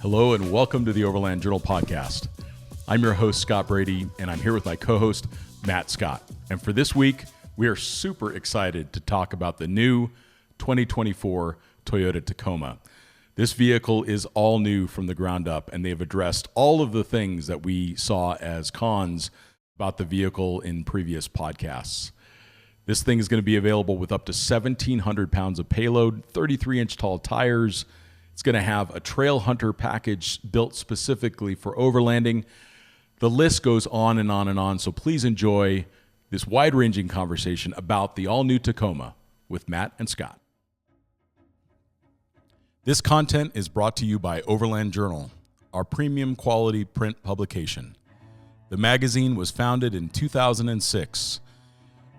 Hello and welcome to the Overland Journal podcast. I'm your host, Scott Brady, and I'm here with my co-host, Matt Scott. And for this week, we are super excited to talk about the new 2024 Toyota Tacoma. This vehicle is all new from the ground up, and they've addressed all of the things that we saw as cons about the vehicle in previous podcasts. This thing is going to be available with up to 1,700 pounds of payload, 33-inch tall tires. It's going to have a Trailhunter package built specifically for overlanding. The list goes on and on and on, so please enjoy this wide-ranging conversation about the all-new Tacoma with Matt and Scott. This content is brought to you by Overland Journal, our premium quality print publication. The magazine was founded in 2006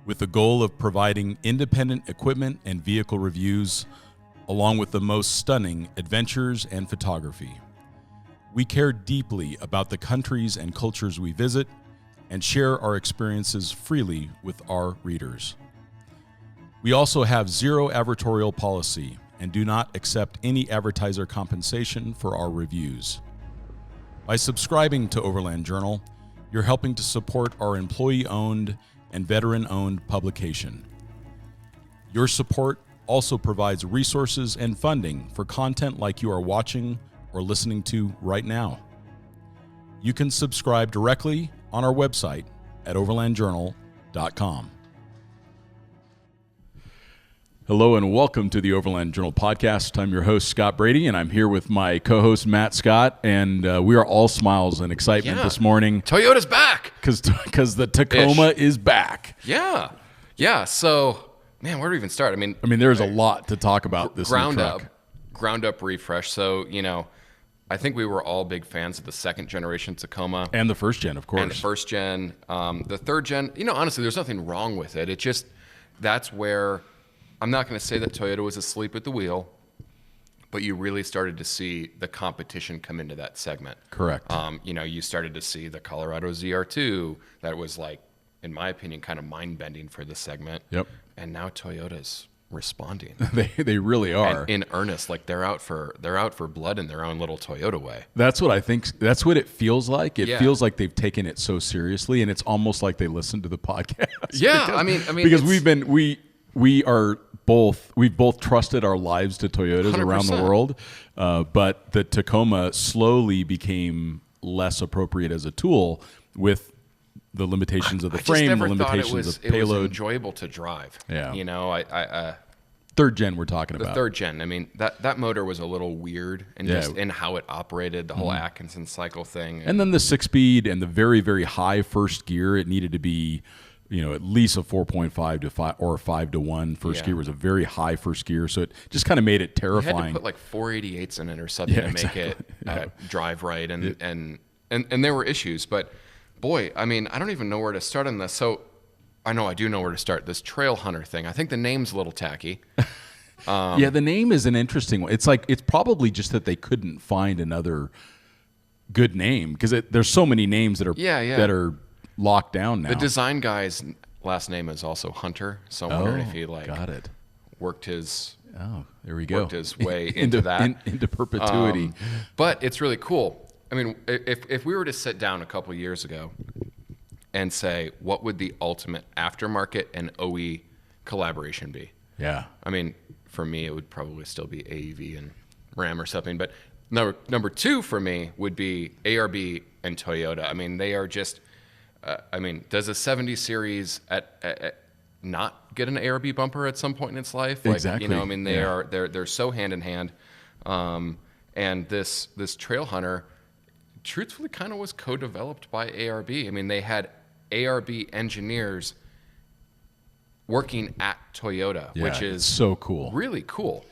with the goal of providing independent equipment and vehicle reviews along with the most stunning adventures and photography. We care deeply about the countries and cultures we visit and share our experiences freely with our readers. We also have zero advertorial policy and do not accept any advertiser compensation for our reviews. By subscribing to Overland Journal, you're helping to support our employee-owned and veteran-owned publication. Your support also provides resources and funding for content like you are watching or listening to right now. You can subscribe directly on our website at overlandjournal.com. Hello and welcome to the Overland Journal podcast. I'm your host, Scott Brady, and I'm here with my co-host, Matt Scott, and we are all smiles and excitement this morning. Toyota's back! Because the Tacoma is back. Yeah. So, man, where do we even start? I mean, there's a lot to talk about this new truck. Ground up refresh. So, I think we were all big fans of the second generation Tacoma. And the first gen, of course. And the first gen. The third gen, honestly, there's nothing wrong with it. It just, that's where, I'm not going to say that Toyota was asleep at the wheel, but you really started to see the competition come into that segment. Correct. You started to see the Colorado ZR2 that was like, in my opinion, kind of mind-bending for the segment. Yep. And now Toyota's responding. They really are. And in earnest, like they're out for blood in their own little Toyota way. That's what I think. That's what it feels like. It feels like they've taken it so seriously, and it's almost like they listened to the podcast. Yeah, because we've both trusted our lives to Toyotas 100%. Around the world, but the Tacoma slowly became less appropriate as a tool with the limitations of the frame, the limitations of payload. It was enjoyable to drive. Yeah. Third gen we're talking about. The third gen. I mean, that motor was a little weird and just in how it operated, the whole Atkinson cycle thing. And then the 6-speed and the very, very high first gear, it needed to be, at least a 4.5 to 5 or a 5-to-1 first gear was a very high first gear. So it just kind of made it terrifying. You had to put like 488s in it or something to make it drive right. And there were issues, but boy, I don't even know where to start on this. So I do know where to start. This Trailhunter thing. I think the name's a little tacky. The name is an interesting one. It's probably just that they couldn't find another good name because there's so many names that are that are locked down now. The design guy's last name is also Hunter, so I wondered if he worked his there we go. Worked his way into that into perpetuity. But it's really cool. I mean, if we were to sit down a couple years ago and say, what would the ultimate aftermarket and OE collaboration be? Yeah. I mean, for me, it would probably still be AEV and Ram or something. But number two for me would be ARB and Toyota. I mean, they are just, does a 70 series not get an ARB bumper at some point in its life? Exactly. They're so hand in hand. And this Trailhunter truthfully kind of was co-developed by ARB. I mean, they had ARB engineers working at Toyota, which is so cool. Really cool.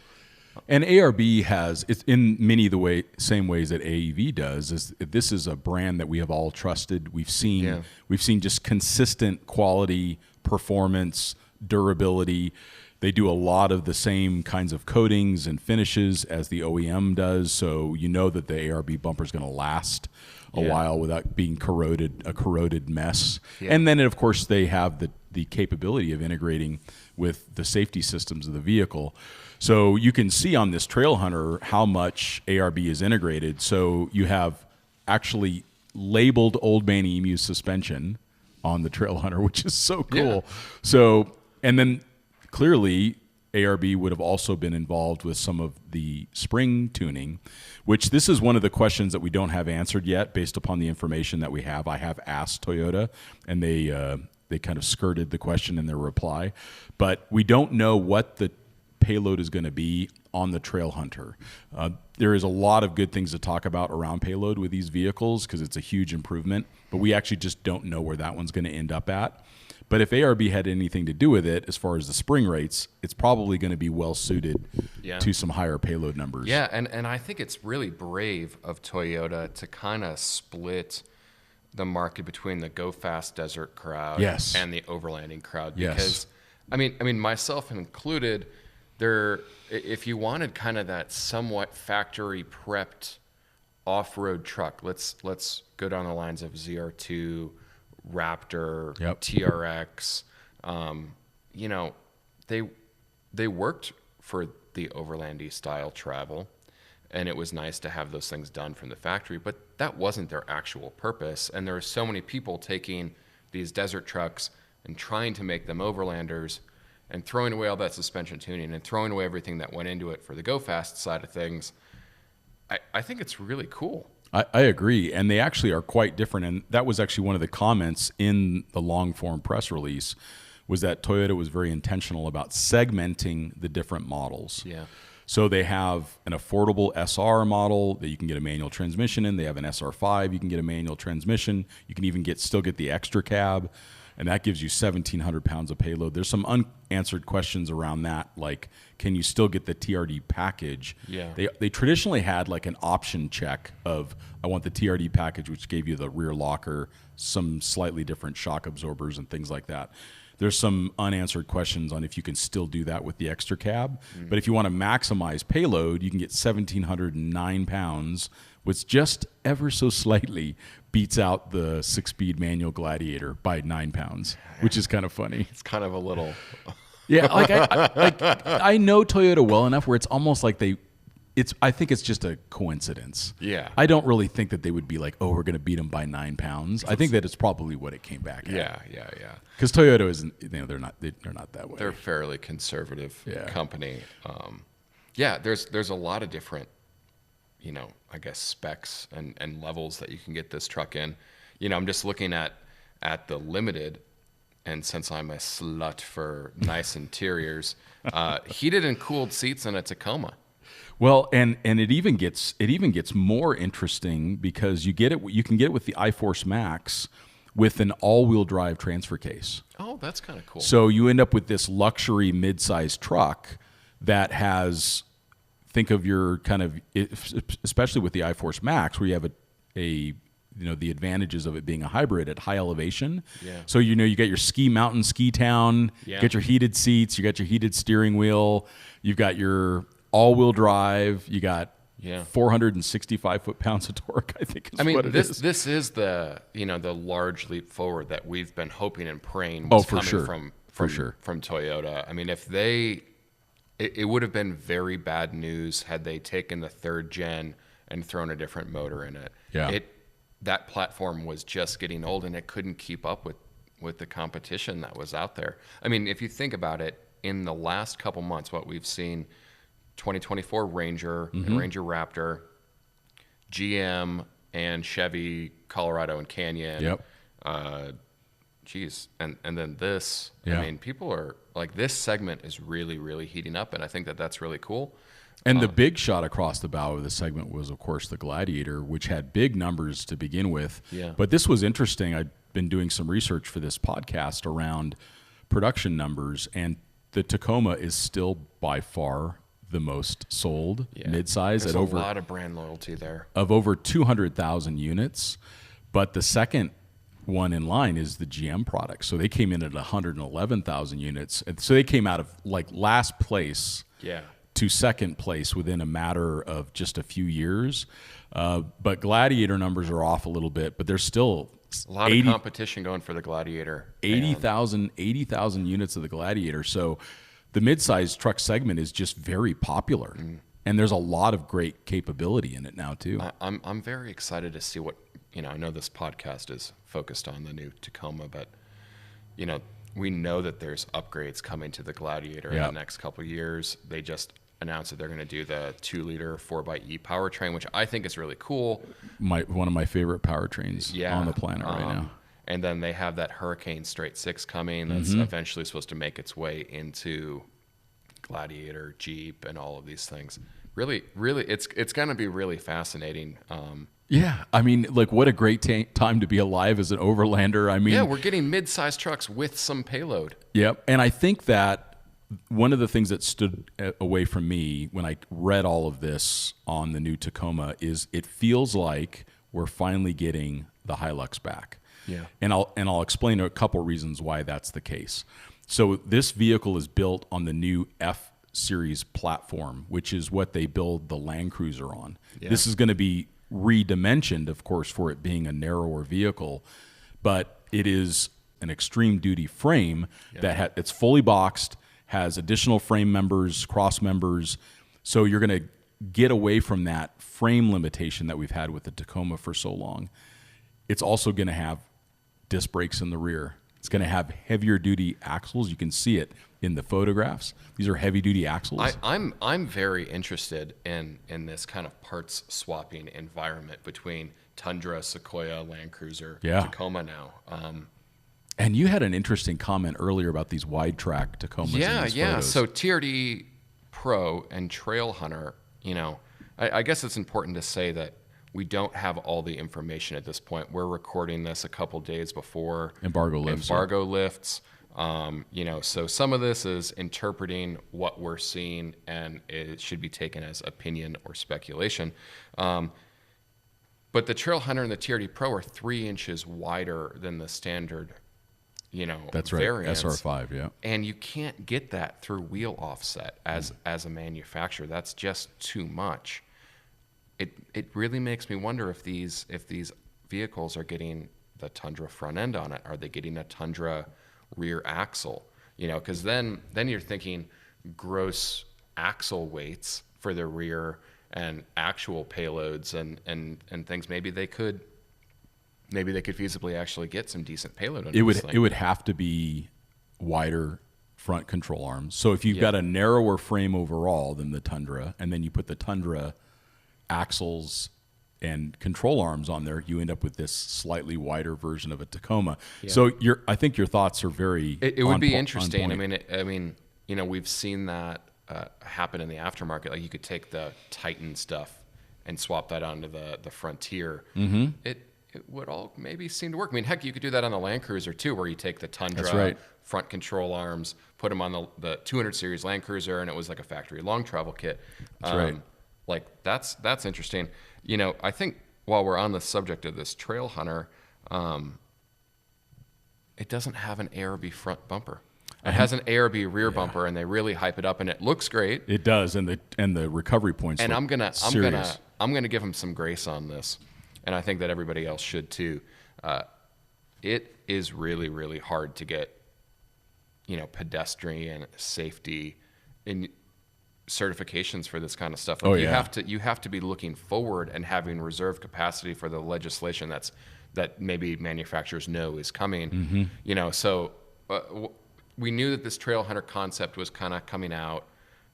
And ARB it's in many of the same ways that AEV does. This is a brand that we have all trusted. We've seen just consistent quality, performance, durability. They do a lot of the same kinds of coatings and finishes as the OEM does, so you know that the ARB bumper is going to last a while without being a corroded mess. Yeah. And then, of course, they have the capability of integrating with the safety systems of the vehicle. So you can see on this Trailhunter how much ARB is integrated. So you have actually labeled Old Man Emu suspension on the Trailhunter, which is so cool. Yeah. So, and then clearly ARB would have also been involved with some of the spring tuning, which this is one of the questions that we don't have answered yet based upon the information that we have. I have asked Toyota, and they kind of skirted the question in their reply. But we don't know what the payload is going to be on the Trailhunter. There is a lot of good things to talk about around payload with these vehicles because it's a huge improvement, but we actually just don't know where that one's going to end up at. But if ARB had anything to do with it, as far as the spring rates, it's probably going to be well suited to some higher payload numbers. Yeah, and I think it's really brave of Toyota to kind of split the market between the go fast desert crowd and the overlanding crowd. Because I mean, myself included, if you wanted kind of that somewhat factory prepped off-road truck, let's go down the lines of ZR2, Raptor, TRX, you know, they worked for the overlandy style travel, and it was nice to have those things done from the factory, but that wasn't their actual purpose. And there are so many people taking these desert trucks and trying to make them overlanders and throwing away all that suspension tuning and throwing away everything that went into it for the go fast side of things. I think it's really cool. I agree, and they actually are quite different, and that was actually one of the comments in the long-form press release, was that Toyota was very intentional about segmenting the different models. Yeah. So they have an affordable SR model that you can get a manual transmission in. They have an SR5, you can get a manual transmission. You can even still get the extra cab, and that gives you 1,700 pounds of payload. There's some unanswered questions around that, like can you still get the TRD package? Yeah. They traditionally had like an option check of I want the TRD package, which gave you the rear locker, some slightly different shock absorbers and things like that. There's some unanswered questions on if you can still do that with the extra cab. But if you want to maximize payload, you can get 1,709 pounds, which just ever so slightly beats out the 6-speed manual Gladiator by 9 pounds, which is kind of funny. It's kind of a little... Yeah, like I know Toyota well enough where it's almost like I think it's just a coincidence. Yeah. I don't really think that they would be like, oh, we're going to beat them by 9 pounds. I think that it's probably what it came back at. Yeah. Because Toyota isn't, they're not that way. They're a fairly conservative company. There's a lot of different, I guess specs and levels that you can get this truck in. I'm just looking at the Limited, and since I'm a slut for nice interiors, heated and cooled seats in a Tacoma. Well, and it even gets more interesting because you can get it with the iForce Max with an all-wheel drive transfer case. Oh, that's kind of cool. So you end up with this luxury mid-sized truck that has, think of your kind of, especially with the iForce Max, where you have the advantages of it being a hybrid at high elevation. Yeah. So you got your ski mountain, ski town, you got your heated seats, you got your heated steering wheel, you've got your all-wheel drive, you got 465 foot-pounds of torque, I think is what it is. This is the large leap forward that we've been hoping and praying was coming from Toyota. I mean, it would have been very bad news had they taken the third gen and thrown a different motor in it. Yeah. That platform was just getting old, and it couldn't keep up with the competition that was out there. I mean, if you think about it, in the last couple months, what we've seen, 2024 Ranger and Ranger Raptor, GM and Chevy Colorado and Canyon. Yep. And then this. Yeah. I mean, people are like, this segment is really, really heating up, and I think that's really cool. And the big shot across the bow of the segment was, of course, the Gladiator, which had big numbers to begin with. Yeah. But this was interesting. I've been doing some research for this podcast around production numbers, and the Tacoma is still by far the most sold midsize There's at over a lot of brand loyalty there. Of over 200,000 units. But the second one in line is the GM product. So they came in at 111,000 units. And so they came out of like last place to second place within a matter of just a few years. But Gladiator numbers are off a little bit, but there's still a lot of competition going for the Gladiator. 80,000 units of the Gladiator. So the mid-sized truck segment is just very popular. And there's a lot of great capability in it now too. I'm very excited to see what, I know this podcast is focused on the new Tacoma, but we know that there's upgrades coming to the Gladiator in the next couple of years. They just announced that they're going to do the 2-liter 4xe powertrain, which I think is really cool. One of my favorite powertrains on the planet right now. And then they have that Hurricane Straight 6 coming that's eventually supposed to make its way into Gladiator, Jeep, and all of these things. Really, it's going to be really fascinating. Yeah, I mean, like, what a great time to be alive as an Overlander. I mean, yeah, we're getting mid-sized trucks with some payload. Yep, and I think that one of the things that stood away from me when I read all of this on the new Tacoma is it feels like we're finally getting the Hilux back. Yeah, and I'll explain a couple reasons why that's the case. So this vehicle is built on the new F Series platform, which is what they build the Land Cruiser on. Yeah. This is going to be redimensioned, of course, for it being a narrower vehicle, but it is an extreme duty frame that it's fully boxed, has additional frame members, cross members. So you're going to get away from that frame limitation that we've had with the Tacoma for so long. It's also going to have disc brakes in the rear. It's going to have heavier duty axles. You can see it in the photographs. These are heavy duty axles. I'm very interested in this kind of parts swapping environment between Tundra, Sequoia, Land Cruiser, Tacoma now. And you had an interesting comment earlier about these wide track Tacomas. Yeah. So TRD Pro and Trailhunter, I guess it's important to say that we don't have all the information at this point. We're recording this a couple days before embargo lifts. So some of this is interpreting what we're seeing, and it should be taken as opinion or speculation. But the Trailhunter and the TRD Pro are 3 inches wider than the standard, that's right, variants. SR5, yeah. And you can't get that through wheel offset as a manufacturer. That's just too much. It really makes me wonder if these vehicles are getting the Tundra front end on it. Are they getting a Tundra rear axle? Because then you're thinking gross axle weights for the rear and actual payloads and things. Maybe they could feasibly actually get some decent payload on this thing. It would have to be wider front control arms. So if you've got a narrower frame overall than the Tundra, and then you put the Tundra axles and control arms on there, you end up with this slightly wider version of a Tacoma. Yeah. So I think your thoughts are very. It would be interesting. I mean, we've seen that happen in the aftermarket. Like you could take the Titan stuff and swap that onto the Frontier. Mm-hmm. It would all maybe seem to work. I mean, heck, you could do that on the Land Cruiser too, where you take the Tundra front control arms, put them on the 200 series Land Cruiser, and it was like a factory long travel kit. That's right. Like that's interesting. I think while we're on the subject of this Trailhunter, it doesn't have an ARB front bumper. It has an ARB rear bumper, and they really hype it up, and it looks great. It does, and the recovery points. And I'm gonna give them some grace on this, and I think that everybody else should too. It is really, really hard to get, pedestrian safety in certifications for this kind of stuff. Like you have to be looking forward and having reserve capacity for the legislation that maybe manufacturers know is coming. Mm-hmm. So we knew that this Trailhunter concept was kind of coming out.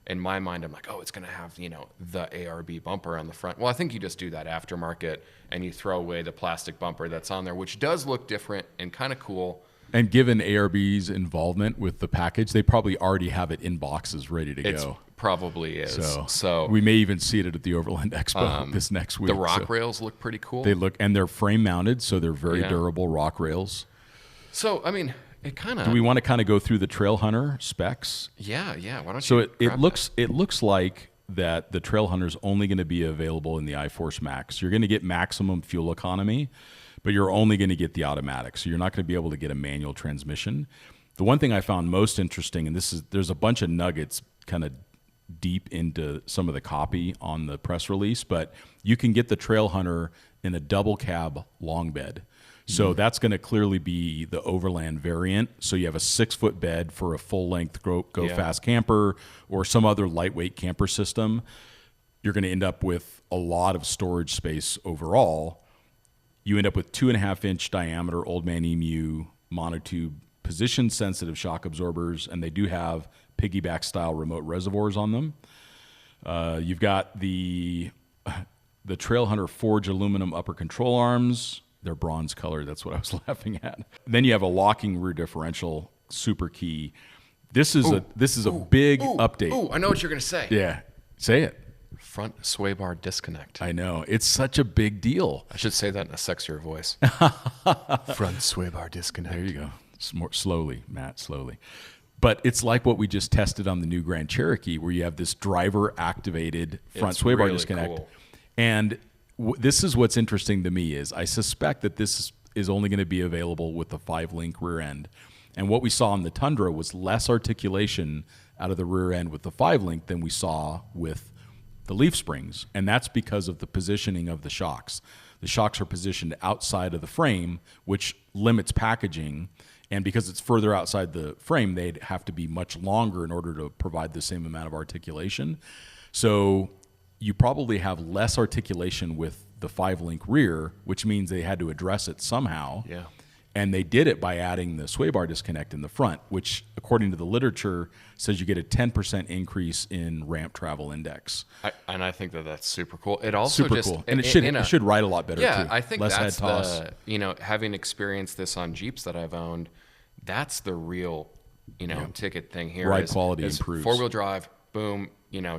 In my mind, I'm like, it's going to have the ARB bumper on the front. Well, I think you just do that aftermarket and you throw away the plastic bumper that's on there, which does look different and kind of cool. And given ARB's involvement with the package, they probably already have it in boxes ready to go. Probably is. So we may even see it at the Overland Expo this next week. The rock rails look pretty cool. And they're frame mounted, so they're very durable rock rails. So I mean, it kind of. Do we want to kind of go through the Trailhunter specs? Yeah. Why don't you? So it looks like that the Trailhunter is only going to be available in the iForce Max. You're going to get maximum fuel economy, but you're only going to get the automatic. So you're not going to be able to get a manual transmission. The one thing I found most interesting, and there's a bunch of nuggets kind of deep into some of the copy on the press release, but you can get the Trailhunter in a double cab long bed. So that's going to clearly be the Overland variant. So you have a 6-foot bed for a full length go fast camper or some other lightweight camper system. You're going to end up with a lot of storage space overall. You end up with 2.5-inch diameter Old Man Emu monotube position sensitive shock absorbers, and they do have piggyback style remote reservoirs on them. You've got the Trailhunter forged aluminum upper control arms. They're bronze colored. That's what I was laughing at. Then you have a locking rear differential, super key. This is a big update. Oh, I know what you're gonna say. Yeah, say it. Front swaybar disconnect. I know, it's such a big deal. I should say that in a sexier voice. Front swaybar disconnect. There you go. More slowly, Matt, slowly. But it's like what we just tested on the new Grand Cherokee, where you have this driver activated front swaybar really disconnect. cool. And this is what's interesting to me is I suspect that this is only going to be available with the 5-link rear end. And what we saw on the Tundra was less articulation out of the rear end with the 5-link than we saw with the leaf springs. And that's because of the positioning of the shocks. The shocks are positioned outside of the frame, which limits packaging. And because it's further outside the frame, they'd have to be much longer in order to provide the same amount of articulation. So you probably have less articulation with the 5-link rear, which means they had to address it somehow. Yeah. And they did it by adding the swaybar disconnect in the front, which, according to the literature, says you get a 10% increase in ramp travel index. And I think that that's super cool. It also Super just cool. And it should ride a lot better, too. I think less that's head toss. having experienced this on Jeeps that I've owned, that's the real, ticket thing here. Ride quality improves. 4-wheel drive, boom,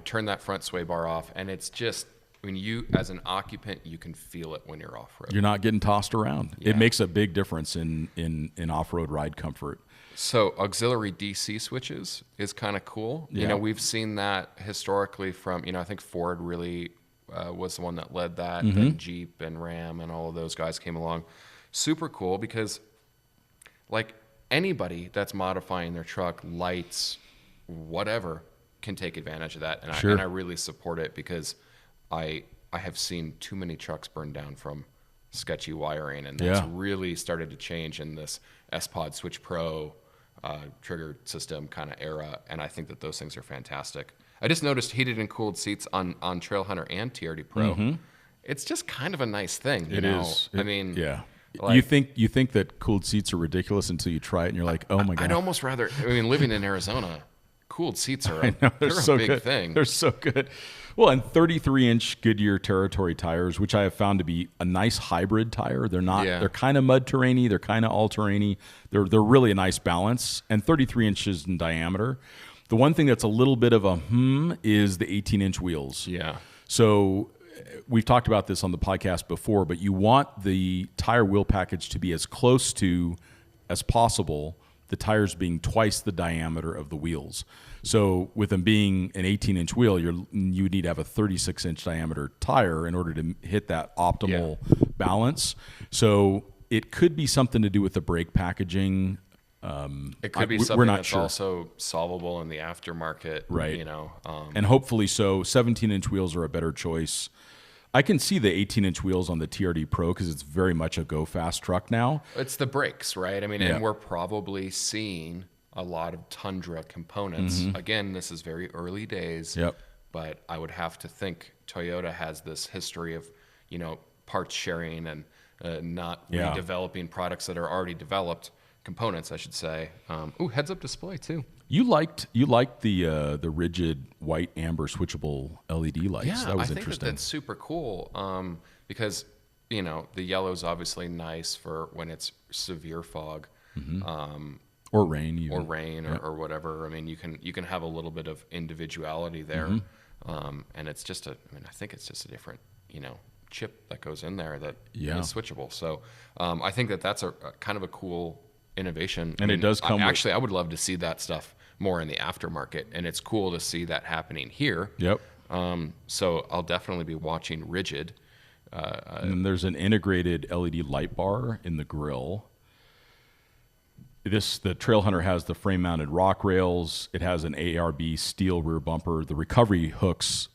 turn that front sway bar off, and it's just, when you, as an occupant, you can feel it when you're off-road. You're not getting tossed around. Yeah. It makes a big difference in off-road ride comfort. So auxiliary DC switches is kind of cool. Yeah. We've seen that historically from, I think Ford really was the one that led that. Mm-hmm. Then Jeep and Ram and all of those guys came along. Super cool because, like, anybody that's modifying their truck, lights, whatever, can take advantage of that. And, Sure. and I really support it because I have seen too many trucks burn down from sketchy wiring, and that's really started to change in this S-Pod Switch Pro trigger system kind of era, and I think that those things are fantastic. I just noticed heated and cooled seats on Trailhunter and TRD Pro. Mm-hmm. It's just kind of a nice thing. It is. I mean, yeah. Like, you think that cooled seats are ridiculous until you try it, and you're like, oh my god. I'd almost rather. Living in Arizona, cooled seats are they're so a big good. thing. They're so good. Well, and 33-inch Goodyear Territory tires, which I have found to be a nice hybrid tire. They're not. Yeah. They're kind of mud terrainy. They're kind of all terrainy. They're really a nice balance, and 33 inches in diameter. The one thing that's a little bit of a is the 18-inch wheels. Yeah. So we've talked about this on the podcast before, but you want the tire wheel package to be as close to as possible, the tires being twice the diameter of the wheels. So with them being an 18-inch wheel, you would need to have a 36-inch diameter tire in order to hit that optimal balance. So it could be something to do with the brake packaging. It could be something we're not that's sure. Also solvable in the aftermarket, right? And hopefully so. 17-inch wheels are a better choice. I can see the 18-inch wheels on the TRD Pro because it's very much a go-fast truck now. It's the brakes, right? And we're probably seeing a lot of Tundra components. Mm-hmm. Again, this is very early days. Yep. But I would have to think Toyota has this history of, parts sharing and not redeveloping products that are already developed. Components, I should say. Heads-up display too. You liked the rigid white amber switchable LED lights. Yeah, that was I think interesting. that's super cool because the yellow is obviously nice for when it's severe fog, or rain, even. or whatever. I mean, you can have a little bit of individuality there, and it's just I think it's just a different chip that goes in there that is switchable. So I think that's a kind of a cool innovation, and it does come. Actually, I would love to see that stuff more in the aftermarket, and it's cool to see that happening here. Yep. So I'll definitely be watching Rigid. And then there's an integrated LED light bar in the grill. the Trailhunter has the frame-mounted rock rails. It has an ARB steel rear bumper. The recovery hooks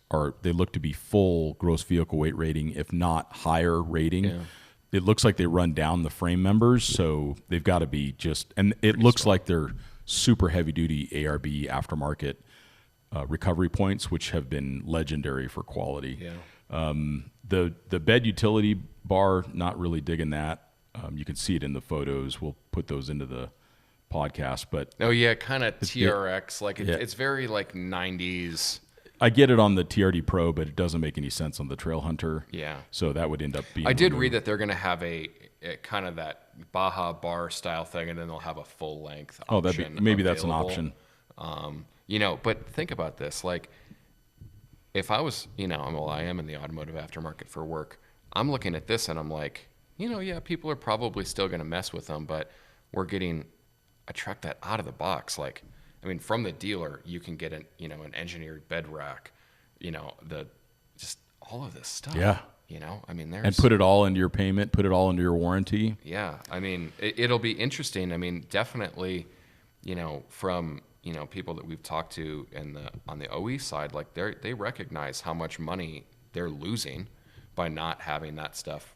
they look to be full gross vehicle weight rating, if not higher rating. Yeah. It looks like they run down the frame members, so they've got to be and it looks strong. like they're super heavy-duty ARB aftermarket recovery points, which have been legendary for quality. Yeah. The bed utility bar, not really digging that. You can see it in the photos. We'll put those into the podcast, but Oh yeah, kind of TRX. Like Yeah. it's very like 90s. I get it on the TRD Pro, but it doesn't make any sense on the Trailhunter. Yeah. So that would end up being. I did removed. read that they're going to have a kind of that Baja bar style thing, and then they'll have a full length option. Oh, that's an available. option. But think about this. Like, if I was, I am in the automotive aftermarket for work. I'm looking at this and I'm like, yeah, people are probably still going to mess with them, but we're getting a truck that out of the box. Like, I mean, from the dealer, you can get an engineered bed rack, just all of this stuff. Yeah. I mean, there's. And put it all into your payment, put it all into your warranty. Yeah. I mean, it'll be interesting. I mean, definitely, from, people that we've talked to on the OE side, like they recognize how much money they're losing by not having that stuff,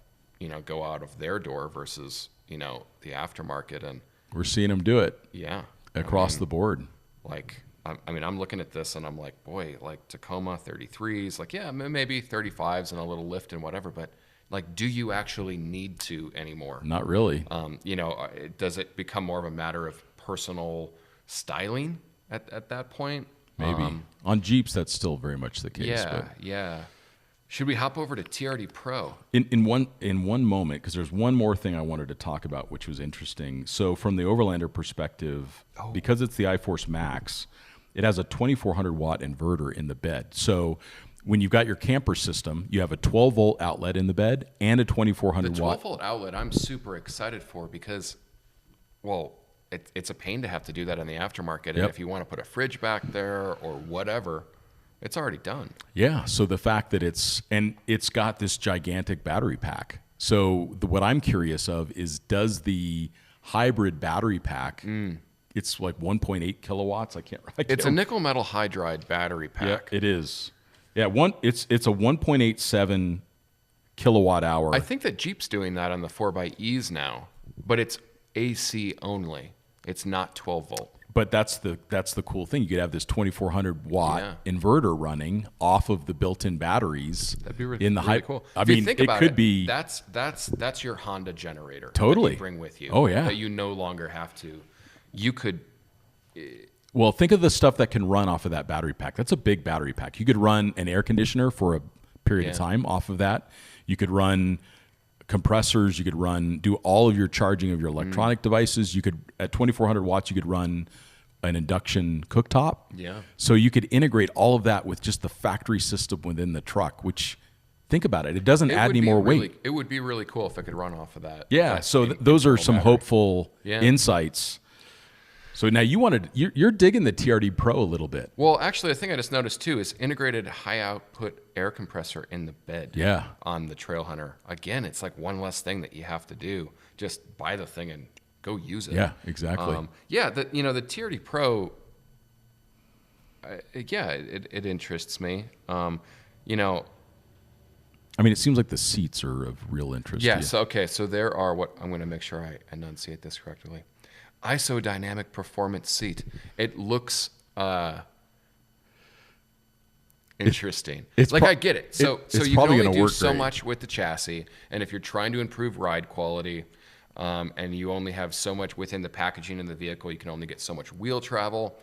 go out of their door versus, the aftermarket. And We're seeing them do it. Yeah. Across the board. Like, I'm looking at this and I'm like, boy, like Tacoma 33s, like, yeah, maybe 35s and a little lift and whatever, but like, do you actually need to anymore? Not really. Does it become more of a matter of personal styling at that point? Maybe. On Jeeps, that's still very much the case. Yeah, but yeah. Should we hop over to TRD Pro? In one moment, because there's one more thing I wanted to talk about, which was interesting. So from the Overlander perspective, because it's the iForce Max, it has a 2400 watt inverter in the bed. So when you've got your camper system, you have a 12 volt outlet in the bed and a 2400 The watt. 12 volt outlet I'm super excited for because, well, it's a pain to have to do that in the aftermarket. And if you want to put a fridge back there or whatever, it's already done. Yeah. So the fact that it's got this gigantic battery pack. So what I'm curious of is, does the hybrid battery pack, it's like 1.8 kilowatts. It's a nickel metal hydride battery pack. Yeah, it is. Yeah. It's a 1.87 kilowatt hour. I think that Jeep's doing that on the 4xEs now, but it's AC only. It's not 12 volt. But that's the cool thing. You could have this 2400 watt inverter running off of the built-in batteries. That'd be really, in the really high. cool. I If you mean, think it about could be. That's your Honda generator. Totally. That you bring with you. Oh, yeah. That you no longer have to. You could. Well, think of the stuff that can run off of that battery pack. That's a big battery pack. You could run an air conditioner for a period of time off of that. You could run compressors. You could do all of your charging of your electronic devices. You could, at 2400 watts, you could run an induction cooktop. Yeah. So you could integrate all of that with just the factory system within the truck, which, think about it, it doesn't add any more weight. It would be really cool if it could run off of that. Yeah. So those are some hopeful Yeah. insights. So now you're digging the TRD Pro a little bit. Well, actually, the thing I just noticed too is integrated high output air compressor in the bed. Yeah. On the Trailhunter. Again, it's like one less thing that you have to do. Just buy the thing and go use it. Yeah, exactly. The TRD Pro. It interests me. I mean, it seems like the seats are of real interest. Yeah. to you. So there are I'm going to make sure I enunciate this correctly. Isodynamic performance seat. It looks interesting. I get it. So it's you can probably only gonna do work so great. much with the chassis, and if you're trying to improve ride quality, and you only have so much within the packaging in the vehicle, you can only get so much wheel travel.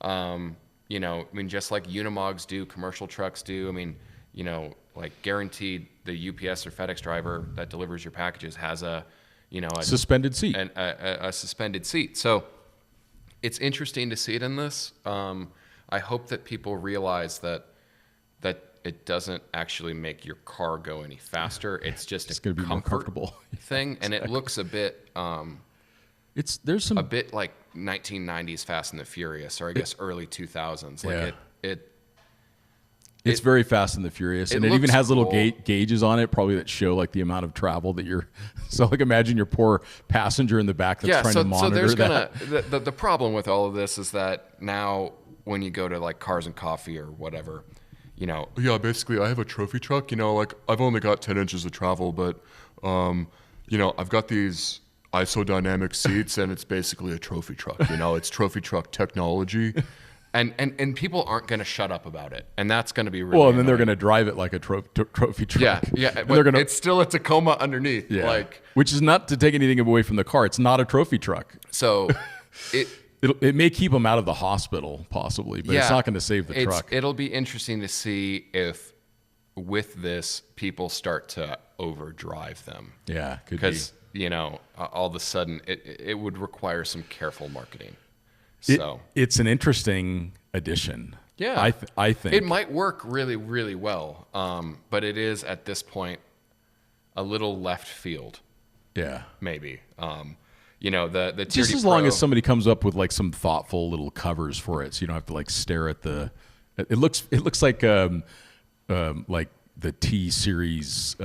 Just like Unimogs do, commercial trucks do. I mean, like guaranteed, the UPS or FedEx driver that delivers your packages has a Suspended seat. and a suspended seat. So it's interesting to see it in this. I hope that people realize that it doesn't actually make your car go any faster. It's just It's going to be more comfortable. thing, and it looks a bit There's some a bit like 1990s Fast and the Furious, or I guess early 2000s. Like It's very Fast and the Furious, and it even has little gauges on it, probably that show like the amount of travel that you're. So like imagine your poor passenger in the back that's trying to monitor that. The problem with all of this is that now when you go to like Cars and Coffee or whatever, you know, yeah, basically I have a trophy truck. You know, like I've only got 10 inches of travel, but you know, I've got these isodynamic seats, and it's basically a trophy truck. You know, it's trophy truck technology. And people aren't going to shut up about it, and that's going to be really well. And then annoying. they're going to drive it like a trophy truck. Yeah. But it's still a Tacoma underneath. Yeah, like, which is not to take anything away from the car. It's not a trophy truck. So it may keep them out of the hospispittal possibly, but it's not going to save the truck. It'll be interesting to see if with this people start to overdrive them. Yeah, could be. Because you know, all of a sudden it would require some careful marketing. So it's an interesting addition. Yeah, I think it might work really, really well. But it is at this point a little left field. Yeah, maybe. You know, the TRD just as long as somebody comes up with like some thoughtful little covers for it, so you don't have to like stare at the. It looks like the T series,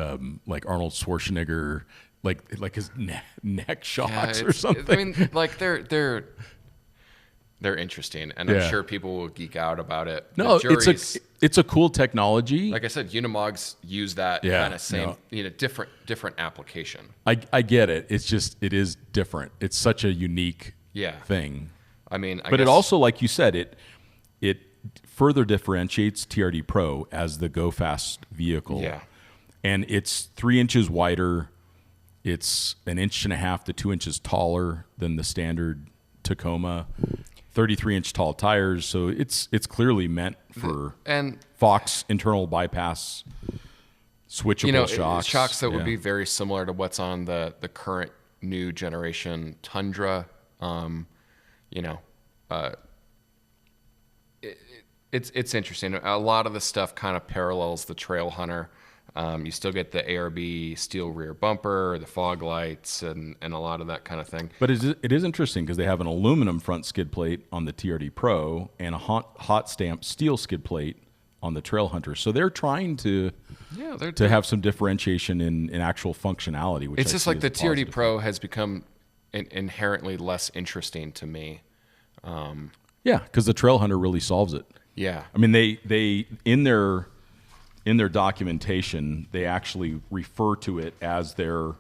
like Arnold Schwarzenegger, like his neck shots or something. I mean, like they're interesting, and I'm sure people will geek out about it. No, it's a cool technology. Like I said, Unimogs use that kind of same, different application. I get it. It's just it is different. It's such a unique thing. I mean, but it also, like you said, it further differentiates TRD Pro as the Go Fast vehicle. Yeah, and it's 3 inches wider. It's 1.5 inches to 2 inches taller than the standard Tacoma. 33-inch tall tires, so it's clearly meant for Fox internal bypass switchable shocks. Shocks that would be very similar to what's on the current new generation Tundra. It's interesting. A lot of the stuff kind of parallels the Trailhunter. You still get the ARB steel rear bumper, the fog lights, and a lot of that kind of thing. But it is interesting because they have an aluminum front skid plate on the TRD Pro and a hot stamp steel skid plate on the Trailhunter. So they're trying to have some differentiation in actual functionality. Which it's just like the TRD Pro has become inherently less interesting to me. Yeah, because the Trailhunter really solves it. Yeah, I mean they in their documentation, they actually refer to it as their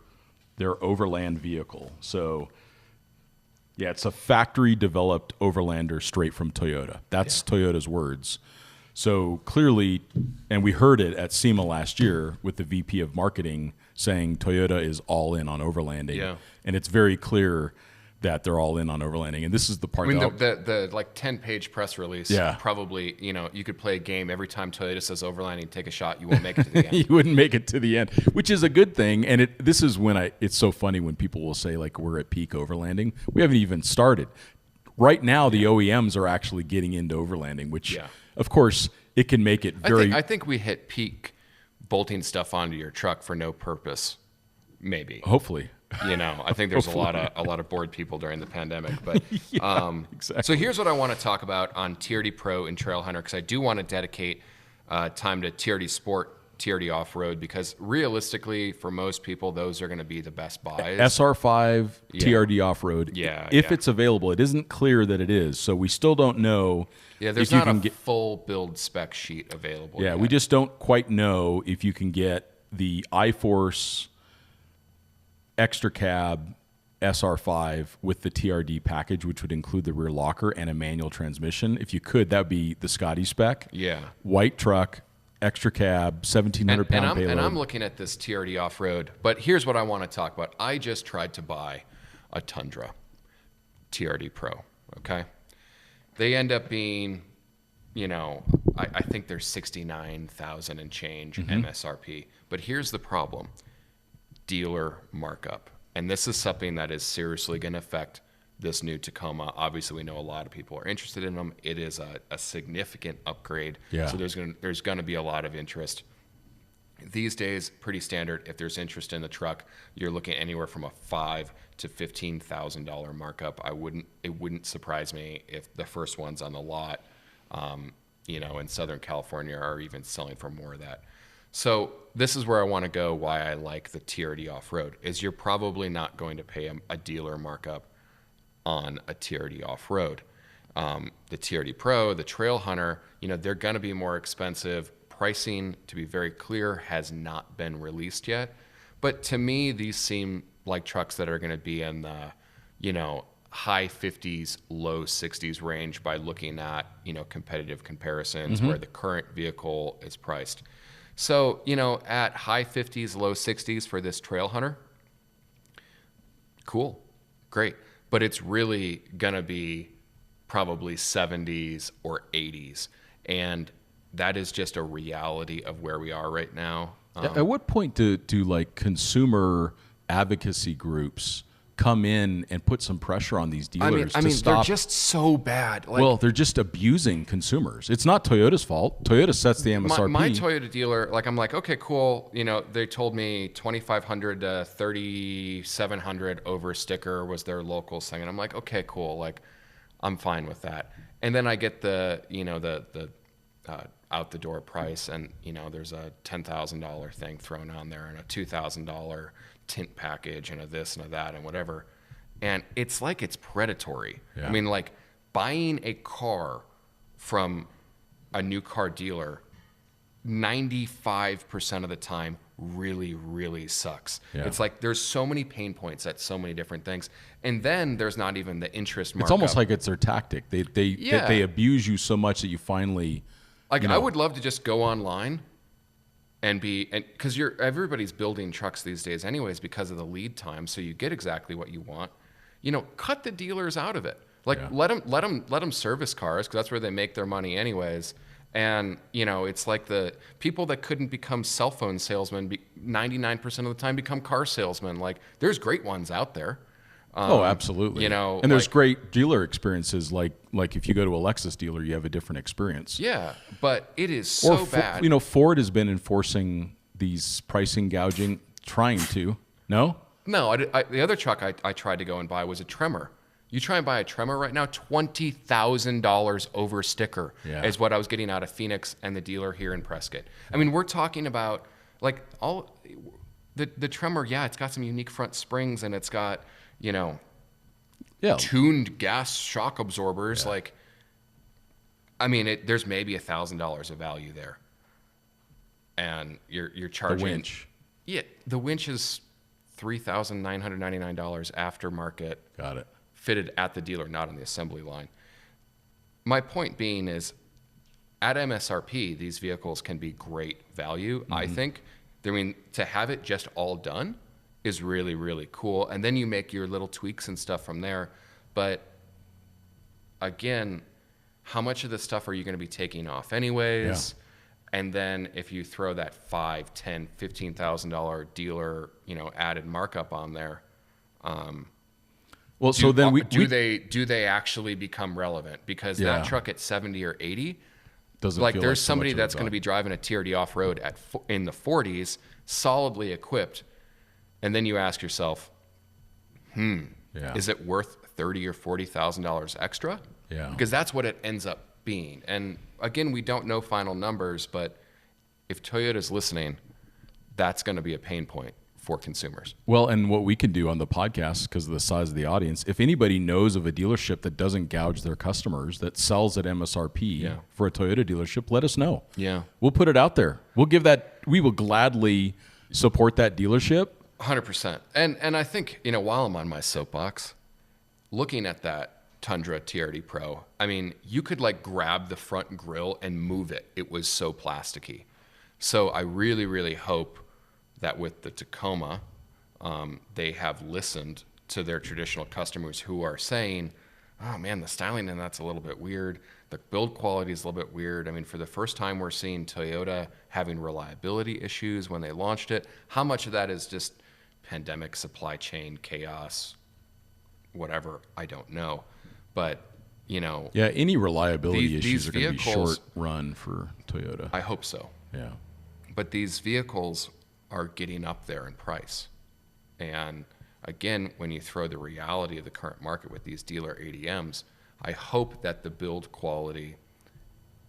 Overland vehicle. So, yeah, it's a factory-developed Overlander straight from Toyota. That's Toyota's words. So clearly, and we heard it at SEMA last year with the VP of marketing saying Toyota is all in on overlanding. Yeah. And it's very clear that they're all in on overlanding. And this is the part I mean, the like 10-page press release, probably, you could play a game every time Toyota says overlanding, take a shot, you won't make it to the end. You wouldn't make it to the end, which is a good thing. And this is when it's so funny when people will say, like, we're at peak overlanding. We haven't even started. Right now, the OEMs are actually getting into overlanding, which, of course, it can make it very... I think we hit peak bolting stuff onto your truck for no purpose, maybe. Hopefully. I think there's a lot of bored people during the pandemic. But exactly. So here's what I want to talk about on TRD Pro and Trailhunter, because I do want to dedicate time to TRD Sport, TRD Off-Road, because realistically, for most people, those are going to be the best buys. SR5, TRD Off-Road. If it's available. It isn't clear that it is, so we still don't know. Yeah, there's not a full build spec sheet available yet. We just don't quite know if you can get the iForce extra cab SR5 with the TRD package, which would include the rear locker and a manual transmission. If you could, that would be the Scotty spec. Yeah. White truck, extra cab, 1,700 pound payload. And I'm looking at this TRD Off-Road, but here's what I want to talk about. I just tried to buy a Tundra TRD Pro, okay? They end up being, I think they're $69,000 and change MSRP. But here's the problem. Dealer markup. And this is something that is seriously going to affect this new Tacoma. Obviously, we know a lot of people are interested in them. It is a significant upgrade. Yeah. So there's going to be a lot of interest. These days, pretty standard. If there's interest in the truck, you're looking anywhere from a $5,000 to $15,000 markup. It wouldn't surprise me if the first one's on the lot in Southern California are even selling for more of that. So this is where I want to go. Why I like the TRD off-road is you're probably not going to pay a dealer markup on a TRD off-road. The TRD Pro, the Trailhunter, they're going to be more expensive. Pricing, to be very clear, has not been released yet. But to me, these seem like trucks that are going to be in the, high 50s, low 60s range by looking at, competitive comparisons where the current vehicle is priced. So, at high 50s, low 60s for this Trailhunter, cool, great. But it's really going to be probably 70s or 80s. And that is just a reality of where we are right now. At what point do like consumer advocacy groups come in and put some pressure on these dealers to stop? They're just so bad. Well, they're just abusing consumers. It's not Toyota's fault. Toyota sets the MSRP. My Toyota dealer, I'm like, okay, cool. They told me $2,500 to $3,700 over sticker was their local thing, and I'm like, okay, cool. I'm fine with that. And then I get the out the door price, and there's a $10,000 thing thrown on there and a $2,000 tint package and a this and a that and whatever, and it's predatory. Yeah. Buying a car from a new car dealer 95% of the time really, really sucks. Yeah. It's there's so many pain points at so many different things, and then there's not even the interest markup. It's almost like it's their tactic. They abuse you so much that you finally I would love to just go online and because everybody's building trucks these days anyways because of the lead time, so you get exactly what you want. Cut the dealers out of it. Let them service cars, because that's where they make their money anyways. And it's like the people that couldn't become cell phone salesmen 99% of the time become car salesmen. There's great ones out there. Absolutely. And there's great dealer experiences. Like if you go to a Lexus dealer, you have a different experience. Yeah, but it is so bad. Ford has been enforcing these pricing gouging, trying to. No, the other truck I tried to go and buy was a Tremor. You try and buy a Tremor right now, $20,000 over sticker is what I was getting out of Phoenix and the dealer here in Prescott. We're talking about all the Tremor. Yeah, it's got some unique front springs, and it's got tuned gas shock absorbers. Yeah. There's maybe $1,000 of value there, and you're charging the winch. Yeah, the winch is $3,999 aftermarket. Got it. Fitted at the dealer, not on the assembly line. My point being is, at MSRP, these vehicles can be great value. I think. To have it just all done is really, really cool. And then you make your little tweaks and stuff from there. But again, how much of this stuff are you going to be taking off anyways? Yeah. And then if you throw that $5,000, $10,000, $15,000 dealer, added markup on there, do they actually become relevant? Because that truck at 70 or 80, doesn't feel there's so somebody much that's going to be driving a TRD off-road in the 40s, solidly equipped. And then you ask yourself, is it worth $30,000 or $40,000 extra? Yeah. Because that's what it ends up being. And again, we don't know final numbers, but if Toyota's listening, that's going to be a pain point for consumers. Well, and what we can do on the podcast, because of the size of the audience, if anybody knows of a dealership that doesn't gouge their customers, that sells at MSRP for a Toyota dealership, let us know. Yeah. We'll put it out there. We will gladly support that dealership. 100%. And I think, while I'm on my soapbox, looking at that Tundra TRD Pro, you could grab the front grille and move it. It was so plasticky. So I really, really hope that with the Tacoma, they have listened to their traditional customers who are saying, oh man, the styling in that's a little bit weird. The build quality is a little bit weird. For the first time, we're seeing Toyota having reliability issues when they launched it. How much of that is just pandemic, supply chain, chaos, whatever? I don't know. But, any reliability issues these are going to be short run for Toyota. I hope so. Yeah. But these vehicles are getting up there in price. And again, when you throw the reality of the current market with these dealer ADMs, I hope that the build quality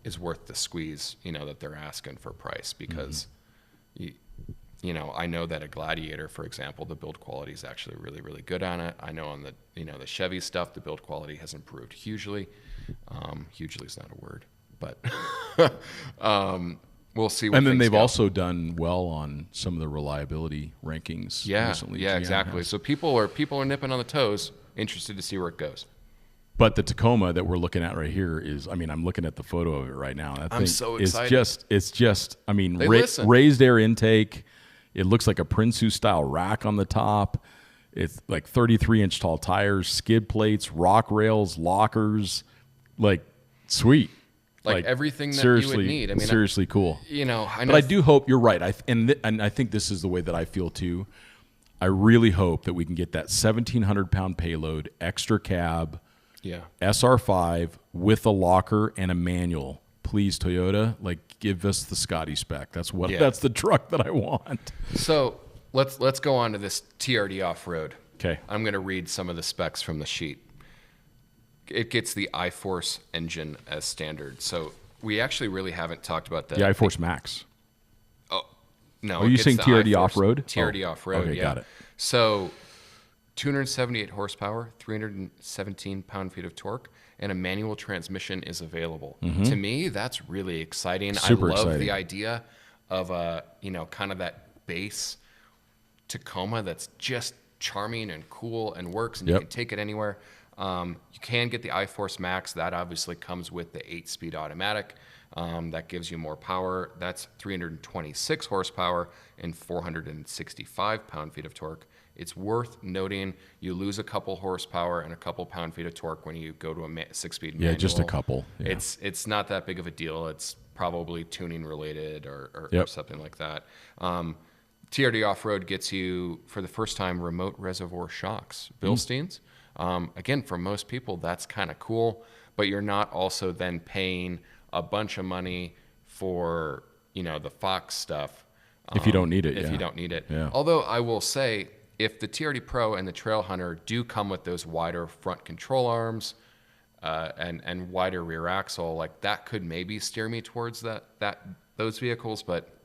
is worth the squeeze, that they're asking for price, because I know that a Gladiator, for example, the build quality is actually really, really good on it. I know on the, the Chevy stuff, the build quality has improved hugely. Hugely is not a word, but we'll see. And then they've also done well on some of the reliability rankings recently. Yeah, GM exactly. has. So people are nipping on the toes, interested to see where it goes. But the Tacoma that we're looking at right here is, I'm looking at the photo of it right now. That I'm thing so is excited. It's just, listen. raised air intake. It looks like a Prinsu style rack on the top. It's like 33-inch tall tires, skid plates, rock rails, lockers, like sweet. Like everything that seriously, you would need. Seriously cool. I know. But I do hope you're right. And I think this is the way that I feel too. I really hope that we can get that 1,700-pound payload, extra cab, SR5 with a locker and a manual. Please, Toyota, give us the Scotty spec. That's the truck that I want. So let's go on to this TRD off-road. Okay. I'm going to read some of the specs from the sheet. It gets the iForce engine as standard. So we actually really haven't talked about that. The iForce Max. Oh, no. Are you saying TRD off-road? TRD off-road, okay, got it. So 278 horsepower, 317 pound-feet of torque, and a manual transmission is available. To me, that's really exciting. Super I love exciting. the idea of kind of that base Tacoma that's just charming and cool and works, and you can take it anywhere. You can get the iForce Max. That obviously comes with the 8-speed automatic. That gives you more power. That's 326 horsepower and 465 pound-feet of torque. It's worth noting you lose a couple horsepower and a couple pound-feet of torque when you go to a 6-speed manual. Yeah, just a couple. Yeah. It's not that big of a deal. It's probably tuning related or something like that. TRD Off-Road gets you, for the first time, remote reservoir shocks. Bilsteins. Again, for most people, that's kind of cool, but you're not also then paying a bunch of money for, the Fox stuff. If you don't need it, If you don't need it. Yeah. Although I will say, if the TRD Pro and the Trailhunter do come with those wider front control arms and wider rear axle, that could maybe steer me towards those vehicles, but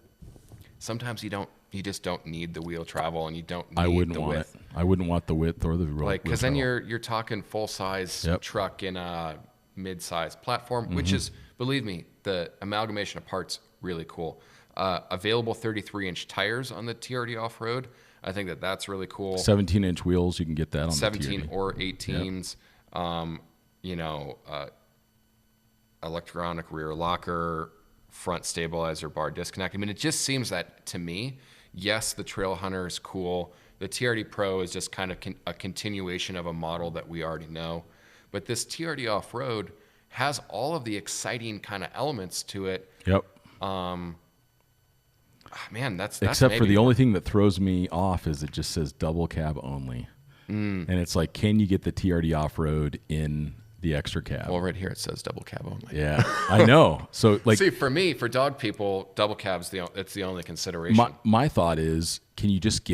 sometimes you just don't need the wheel travel, and you don't need the width. I wouldn't want the width or the wheel. Because then you're talking full size truck in a mid-size platform, which is, believe me, the amalgamation of parts really cool. Available 33-inch tires on the TRD Off-Road. I think that's really cool. 17-inch wheels, you can get that on 17 the TRD. or 18s. Electronic rear locker, front stabilizer bar disconnect. It just seems that to me, yes, the Trailhunter is cool. The TRD Pro is just kind of a continuation of a model that we already know. But this TRD Off-Road has all of the exciting kind of elements to it. Yep. Man, that's except for the only thing that throws me off is it just says double cab only. And it's like, can you get the TRD Off-Road in the extra cab? Well, right here it says double cab only. Yeah, I know. So see, for me, for dog people, double cab's it's the only consideration. My thought is, can you just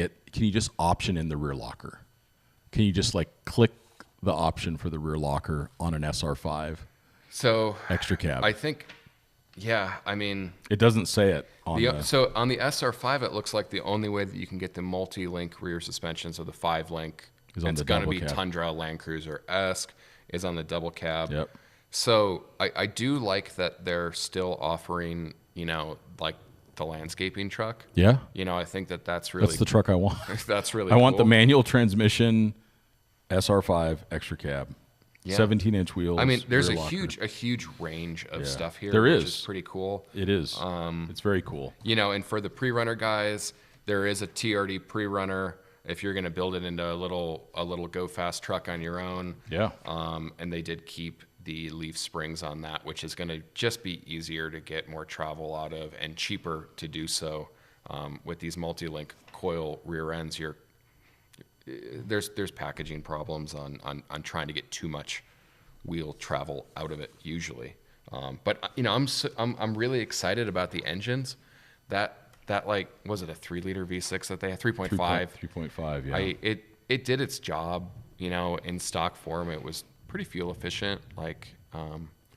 option in the rear locker? Can you just click the option for the rear locker on an SR5? So extra cab. I think, it doesn't say it on so on the SR5, it looks like the only way that you can get the multi-link rear suspension, so the 5-link, it's going to be Tundra, Land Cruiser-esque, is on the double cab. Yep. So I do like that they're still offering, the landscaping truck. Yeah. I think that's really... That's the truck I want. That's really I want cool. the manual transmission SR5 extra cab. 17-inch wheels. There's a huge range of stuff here. There is. Which is pretty cool. It is. It's very cool. And for the pre-runner guys, there is a TRD pre-runner if you're going to build it into a little go fast truck on your own. Yeah. And they did keep the leaf springs on that, which is going to just be easier to get more travel out of and cheaper to do so. With these multi-link coil rear ends, there's packaging problems on trying to get too much wheel travel out of it usually. But I'm really excited about the engines. That was it a 3-liter V6 that they had? 3.5. 3.5. Yeah. It did its job. In stock form, it was pretty fuel efficient.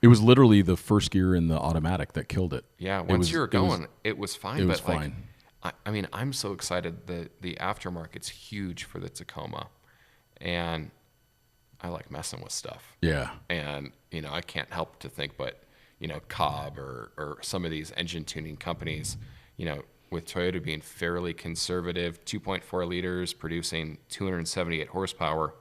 It was literally the first gear in the automatic that killed it. Yeah, once you were going, it was fine. It was but fine. I mean, I'm so excited that the aftermarket's huge for the Tacoma, and I like messing with stuff. Yeah. And, you know, I can't help to think, but, you know, Cobb or some of these engine tuning companies, you know, with Toyota being fairly conservative, 2.4 liters, producing 278 horsepower.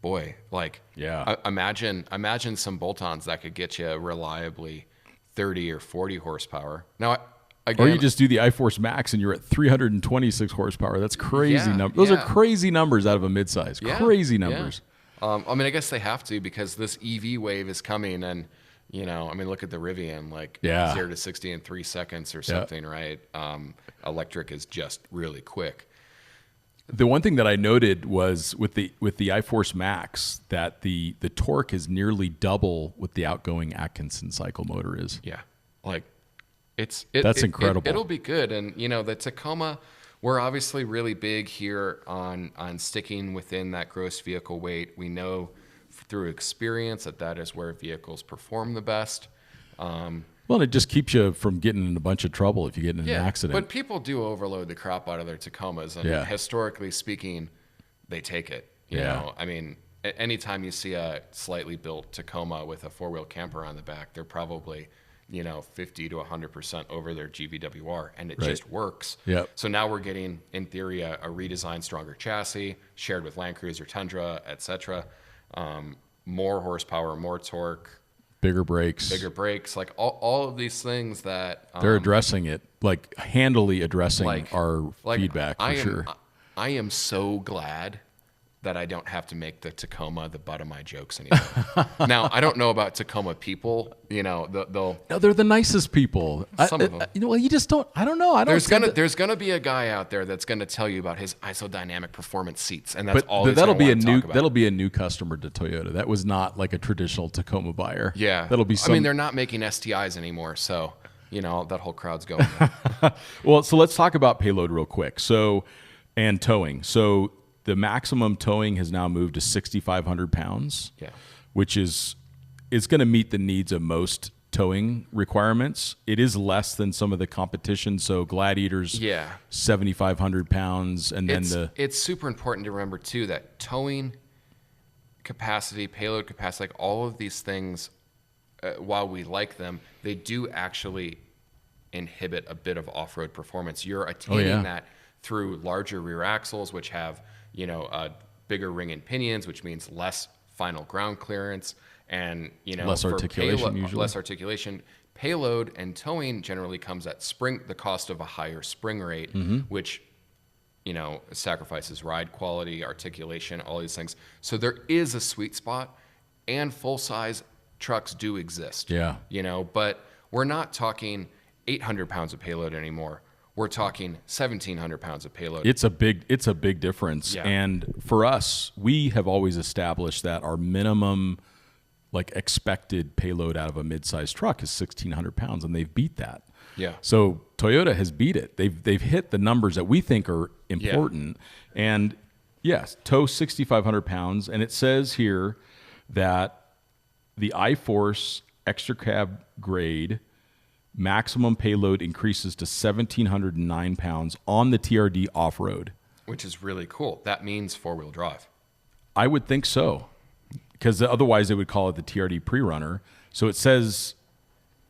Boy, like, yeah. Imagine some bolt-ons that could get you reliably 30 or 40 horsepower. Now, again, or you just do the iForce Max and you're at 326 horsepower. That's crazy numbers. Those are crazy numbers out of a midsize. Yeah, crazy numbers. Yeah. I mean, I guess they have to because this EV wave is coming, and you know, I mean, look at the Rivian, like 0 to 60 in 3 seconds or something, right? Electric is just really quick. The one thing that I noted was with the iForce Max that the torque is nearly double what the outgoing Atkinson cycle motor is. Yeah, like that's incredible. It'll be good, and you know the Tacoma, we're obviously really big here on sticking within that gross vehicle weight. We know through experience that is where vehicles perform the best. Well, it just keeps you from getting in a bunch of trouble if you get in an accident. But people do overload the crap out of their Tacomas, and historically speaking, they take it. You know, I mean, anytime you see a slightly built Tacoma with a 4-wheel camper on the back, they're probably, you know, 50 to 100% over their GVWR, and it just works. Yep. So now we're getting, in theory, a redesigned, stronger chassis, shared with Land Cruiser, Tundra, etc. More horsepower, more torque. Bigger brakes, like all of these things that they're addressing it, like handily addressing our feedback for sure. I am so glad that I don't have to make the Tacoma the butt of my jokes anymore. Now, I don't know about Tacoma people. You know, they'll. No, they're the nicest people. Some of them. You know, you just don't. I don't know. There's gonna be a guy out there that's gonna tell you about his isodynamic performance seats, and that's all. But that'll be a new customer to Toyota. That was not like a traditional Tacoma buyer. Yeah, that'll be. I mean, they're not making STIs anymore, so you know that whole crowd's going. Well, so let's talk about payload real quick. And towing. So the maximum towing has now moved to 6,500 pounds. Yeah, which is going to meet the needs of most towing requirements. It is less than some of the competition. So Gladiator's 7,500 pounds, and it's super important to remember too that towing capacity, payload capacity, like all of these things, while we like them, they do actually inhibit a bit of off-road performance. You're attaining that through larger rear axles, which have, you know, bigger ring and pinions, which means less final ground clearance, and, you know, less articulation usually. Less articulation. Payload and towing generally comes at the cost of a higher spring rate, which, you know, sacrifices ride quality, articulation, all these things. So there is a sweet spot, and full-size trucks do exist. Yeah. You know, but we're not talking 800 pounds of payload anymore. We're talking 1,700 pounds of payload. It's a big difference. Yeah. And for us, we have always established that our minimum, like, expected payload out of a mid-sized truck is 1,600 pounds, and they've beat that. Yeah. So Toyota has beat it. They've hit the numbers that we think are important. Yeah. And yes, tow 6,500 pounds. And it says here that the iForce extra cab grade maximum payload increases to 1,709 pounds on the TRD off-road. Which is really cool. That means four-wheel drive. I would think so, because otherwise they would call it the TRD pre-runner. So it says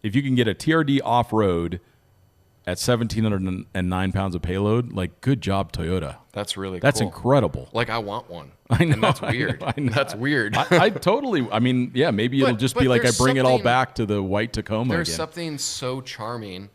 if you can get a TRD off-road at 1,709 pounds of payload, like, good job, Toyota. That's really cool. That's incredible. Like, I want one. I know. And that's weird. I know. That's weird. I totally, I mean, yeah, maybe it'll just be like I bring it all back to the white Tacoma There's again. something so charming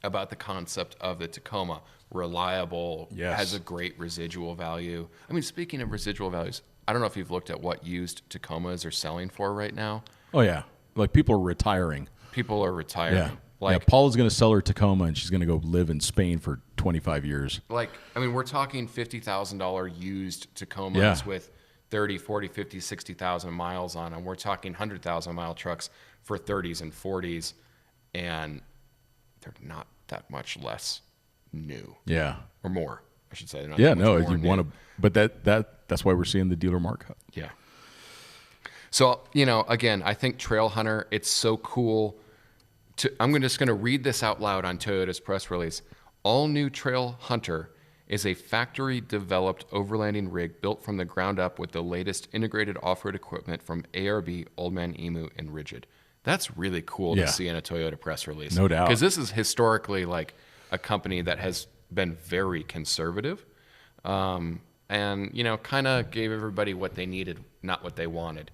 about the concept of the Tacoma. Reliable, has a great residual value. I mean, speaking of residual values, I don't know if you've looked at what used Tacomas are selling for right now. Oh, yeah. Like, people are retiring. People are retiring. Yeah. Like, Paula's going to sell her Tacoma, and she's going to go live in Spain for 25 years. Like, I mean, we're talking $50,000 used Tacomas with 30, 40, 50, 60,000 miles on them. We're talking 100,000 mile trucks for 30s and 40s, and they're not that much less new. Yeah. Or more, I should say. Yeah, no, you want to, but that's why we're seeing the dealer markup. Yeah. So, again, I think Trailhunter, it's so cool. I'm just going to read this out loud on Toyota's press release. All new Trailhunter is a factory-developed overlanding rig built from the ground up with the latest integrated off-road equipment from ARB, Old Man Emu, and Rigid. That's really cool to see in a Toyota press release. No doubt. Because this is historically like a company that has been very conservative and, kind of gave everybody what they needed, not what they wanted.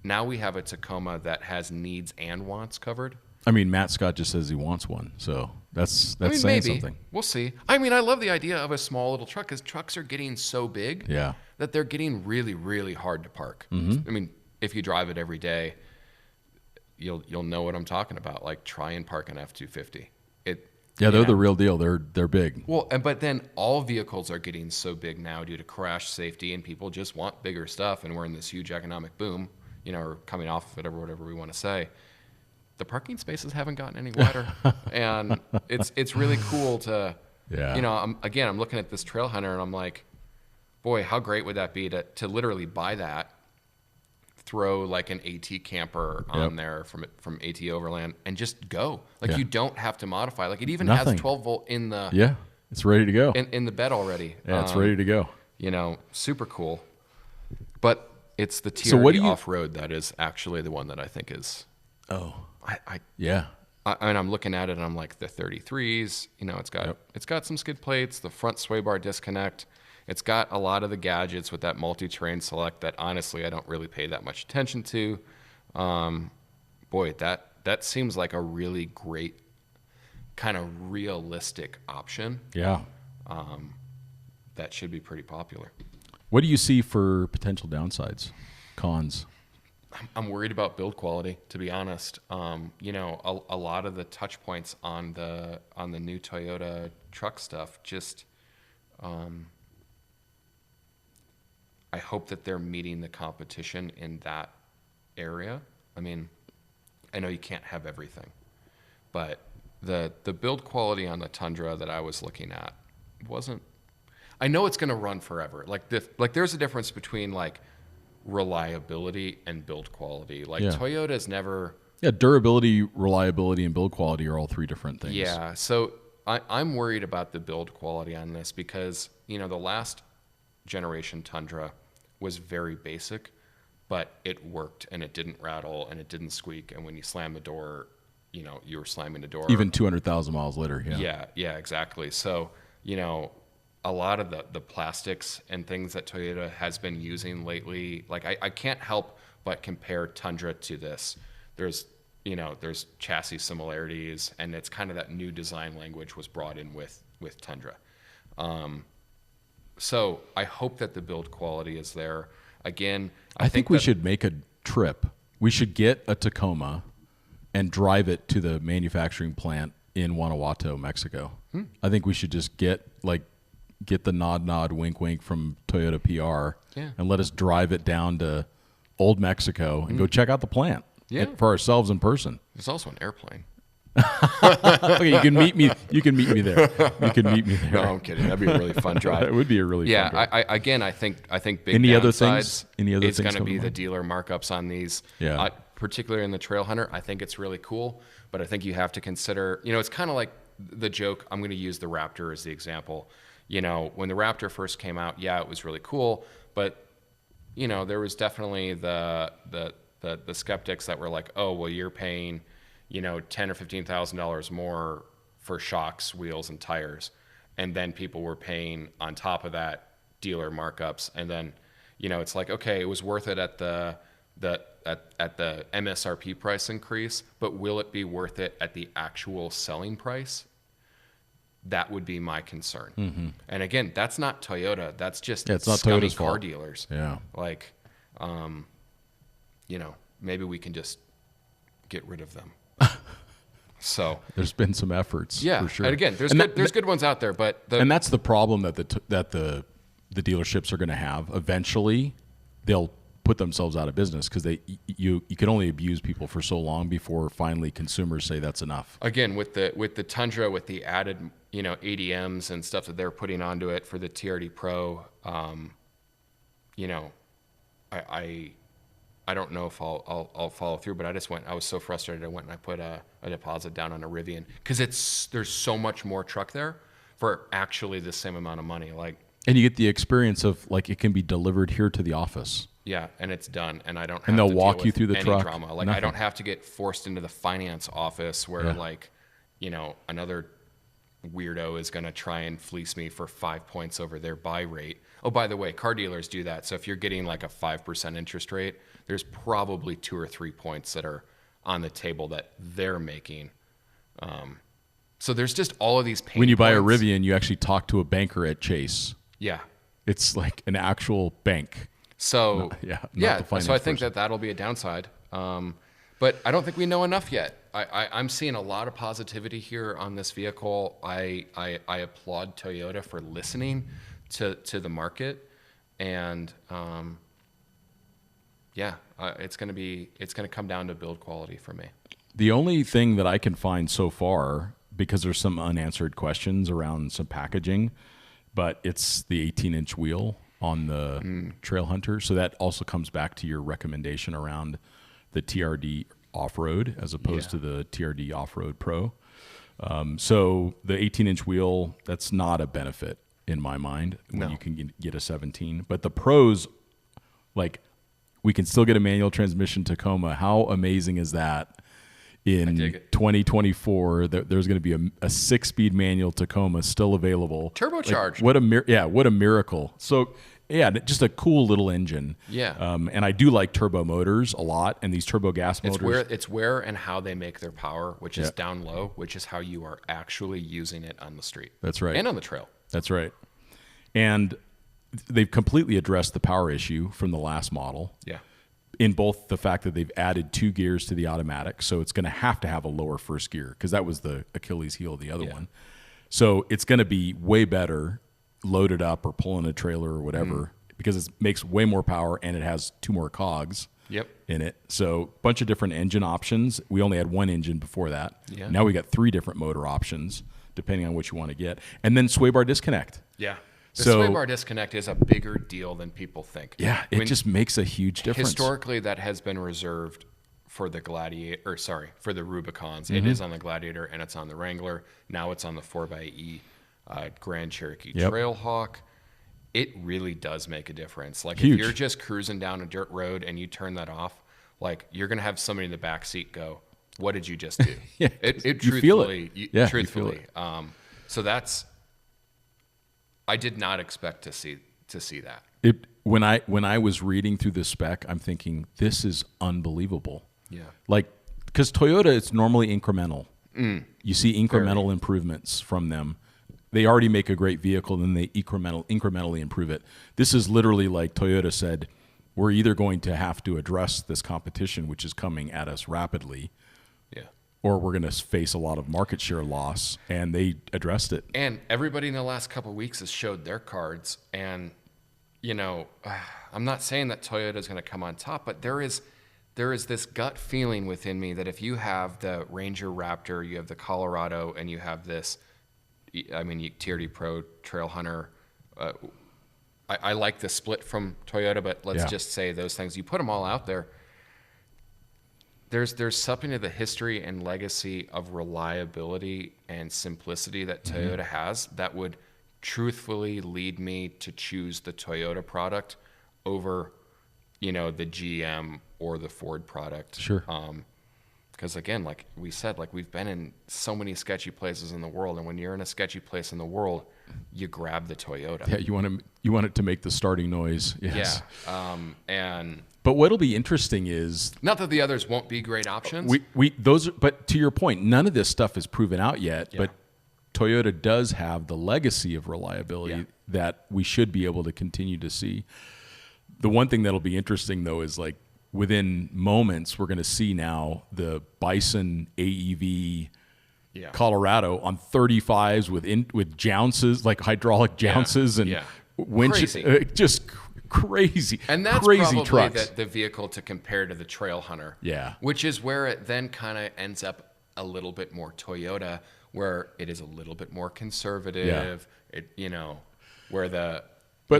Now we have a Tacoma that has needs and wants covered. I mean, Matt Scott just says he wants one, so that's saying maybe. something. We'll see. I mean, I love the idea of a small little truck because trucks are getting so big that they're getting really, really hard to park. I mean, if you drive it every day, you'll know what I'm talking about. Like, try and park an F-250. They're the real deal. They're big. Well, but then all vehicles are getting so big now due to crash safety, and people just want bigger stuff, and we're in this huge economic boom, or coming off of it, or whatever we want to say. The parking spaces haven't gotten any wider, and it's really cool to, I'm looking at this Trailhunter, and I'm like, boy, how great would that be to literally buy that, throw like an AT camper on there from AT Overland, and just go. Like you don't have to modify. Like it even has 12 volt in the it's ready to go in the bed already. Yeah, it's ready to go. Super cool. But it's the TRD off-road that is actually the one that I think is. And I'm looking at it and I'm like, the 33s, it's got some skid plates, the front sway bar disconnect. It's got a lot of the gadgets with that multi-terrain select that honestly I don't really pay that much attention to. Boy, that seems like a really great kind of realistic option. Yeah. That should be pretty popular. What do you see for potential downsides, cons? I'm worried about build quality, to be honest. A lot of the touch points on the new Toyota truck stuff, just I hope that they're meeting the competition in that area. I mean, I know you can't have everything, but the build quality on the Tundra that I was looking at wasn't. I know it's going to run forever. Like there's a difference between like reliability and build quality. Like Toyota's never. Yeah, durability, reliability, and build quality are all three different things. Yeah, so I'm worried about the build quality on this because the last generation Tundra was very basic, but it worked and it didn't rattle and it didn't squeak. And when you slam the door, you were slamming the door. Even 200,000 miles later. Yeah, exactly. So, a lot of the plastics and things that Toyota has been using lately, like I can't help but compare Tundra to this. There's chassis similarities, and it's kind of that new design language was brought in with Tundra. So I hope that the build quality is there. Again, I think we should make a trip. We should get a Tacoma and drive it to the manufacturing plant in Guanajuato, Mexico. I think we should just get the nod, wink, wink from Toyota PR and let us drive it down to Old Mexico and go check out the plant for ourselves in person. There's also an airplane. Okay, you can meet me. You can meet me there. No, I'm kidding. That'd be a really fun drive. It would be a really fun drive. I think big Any other downsides, things? It's going to be the dealer markups on these. Yeah. Particularly in the Trailhunter, I think it's really cool, but I think you have to consider. It's kind of like the joke. I'm going to use the Raptor as the example. When the Raptor first came out, it was really cool, but there was definitely the skeptics that were like, oh, well, you're paying, $10,000 or $15,000 more for shocks, wheels, and tires, and then people were paying on top of that dealer markups, and then it's like, okay, it was worth it at the MSRP price increase, but will it be worth it at the actual selling price? That would be my concern. Mm-hmm. And again, that's not Toyota. That's just it's not scummy Toyota's car fault. Dealers. Yeah. Like, maybe we can just get rid of them. So there's been some efforts. Yeah. For sure. And again, there's good ones out there, but and that's the problem that the dealerships are going to have. Eventually, they'll put themselves out of business because you can only abuse people for so long before finally consumers say that's enough. Again, with the Tundra, with the added ADMs and stuff that they're putting onto it for the I don't know if I'll follow through, but I was so frustrated. I went and I put a deposit down on a Rivian because there's so much more truck there for actually the same amount of money. Like, and you get the experience of like it can be delivered here to the office. Yeah, and it's done, and I don't have and they'll to walk deal you with through the any truck. drama. Like, Nothing. I don't have to get forced into the finance office where like, you know, another weirdo is going to try and fleece me for 5 points over their buy rate. Oh, by the way, car dealers do that. So if you're getting like a 5% interest rate, there's probably 2 or 3 points that are on the table that they're making. So there's just all of these pain When you buy a points. Rivian, you actually talk to a banker at Chase. Yeah. It's like an actual bank. So Not the so finance I think person. that'll be a downside. But I don't think we know enough yet. I'm seeing a lot of positivity here on this vehicle. I applaud Toyota for listening to the market, and it's gonna come down to build quality for me. The only thing that I can find so far, because there's some unanswered questions around some packaging, but it's the 18-inch wheel on the Trailhunter. So that also comes back to your recommendation around the TRD off-road as opposed to the TRD off-road Pro. So the 18-inch wheel, that's not a benefit in my mind when you can get a 17. But the Pros, like, we can still get a manual transmission Tacoma. How amazing is that? In 2024, there's going to be a 6-speed manual Tacoma still available. Turbocharged. Like, what a miracle. So, yeah, just a cool little engine. Yeah. And I do like turbo motors a lot, and these turbo gas motors. It's where and how they make their power, which is down low, which is how you are actually using it on the street. That's right. And on the trail. That's right. And they've completely addressed the power issue from the last model. Yeah. In both the fact that they've added 2 gears to the automatic, so it's going to have a lower first gear because that was the Achilles heel of the other one. So it's going to be way better loaded up or pulling a trailer or whatever because it makes way more power and it has 2 more cogs in it. So a bunch of different engine options. We only had 1 engine before that. Yeah. Now we got 3 different motor options depending on what you want to get. And then swaybar disconnect. Yeah. The swaybar disconnect is a bigger deal than people think. Yeah, it just makes a huge difference. Historically, that has been reserved for the for the Rubicons. It is on the Gladiator and it's on the Wrangler. Now it's on the 4xe Grand Cherokee Trailhawk. It really does make a difference. Like Huge. if you're just cruising down a dirt road and you turn that off, like you're gonna have somebody in the back seat go, "What did you just do?" You feel it. You feel Truthfully. So that's. I did not expect to see that. When I was reading through the spec, I'm thinking this is unbelievable. Yeah. Like, because Toyota, it's normally incremental. You see incremental improvements from them. They already make a great vehicle, then they incrementally improve it. This is literally like Toyota said, we're either going to have to address this competition, which is coming at us rapidly, or we're going to face a lot of market share loss, and they addressed it. And everybody in the last couple of weeks has showed their cards, and I'm not saying that Toyota is going to come on top, but there is this gut feeling within me that if you have the Ranger Raptor, you have the Colorado, and you have this, TRD Pro, Trailhunter. I like the split from Toyota, but let's just say those things. You put them all out there. There's something to the history and legacy of reliability and simplicity that Toyota has that would truthfully lead me to choose the Toyota product over, the GM or the Ford product. Sure. Because again, like we said, like we've been in so many sketchy places in the world, and when you're in a sketchy place in the world, you grab the Toyota. Yeah, you want it to make the starting noise. Yes. Yeah. But what'll be interesting is not that the others won't be great options. But to your point, none of this stuff is proven out yet. Yeah. But Toyota does have the legacy of reliability that we should be able to continue to see. The one thing that'll be interesting though is like within moments we're going to see now the Bison AEV Colorado on 35s with jounces, like hydraulic jounces and winch, just crazy. And that's crazy probably trucks. The vehicle to compare to the Trailhunter. Yeah. Which is where it then kind of ends up a little bit more Toyota, where it is a little bit more conservative. It, where the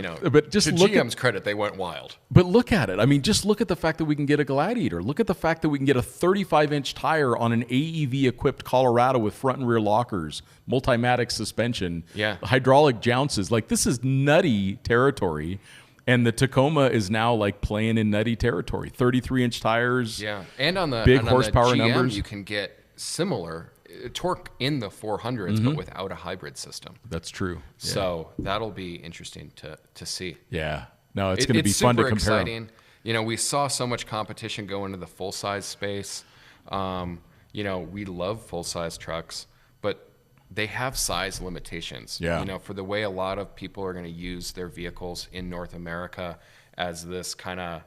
But just to look GM's credit, they went wild. But look at it. I mean, just look at the fact that we can get a Gladiator. Look at the fact that we can get a 35-inch tire on an AEV-equipped Colorado with front and rear lockers, Multimatic suspension, hydraulic jounces. Like, this is nutty territory. And the Tacoma is now like playing in nutty territory. 33-inch tires. Yeah, and on the big horsepower GM, numbers. you can get similar torque in the 400s, but without a hybrid system. That's true. So that'll be interesting to see. Yeah. No, it's going to be fun to compare. It's super exciting. You know, we saw so much competition go into the full-size space. You know, we love full-size trucks, but they have size limitations. Yeah. You know, for the way a lot of people are going to use their vehicles in North America as this kind of,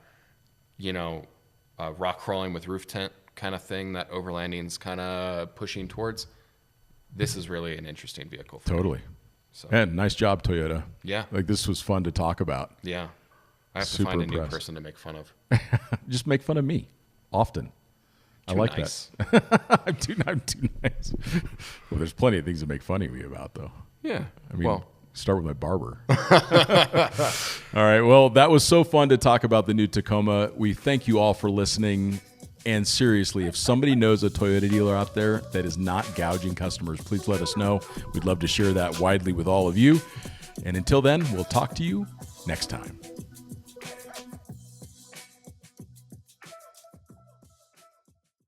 you know, rock crawling with roof tent kind of thing that overlanding's kind of pushing towards. This is really an interesting vehicle for me. So. And nice job, Toyota. Yeah. Like, this was fun to talk about. Yeah. I have to find a new person to make fun of. Just make fun of me often. I like that. I'm too nice. Well, there's plenty of things to make fun of me about, though. Yeah. I mean, start with my barber. All right. Well, that was so fun to talk about the new Tacoma. We thank you all for listening. And seriously, if somebody knows a Toyota dealer out there that is not gouging customers, please let us know. We'd love to share that widely with all of you. And until then, we'll talk to you next time.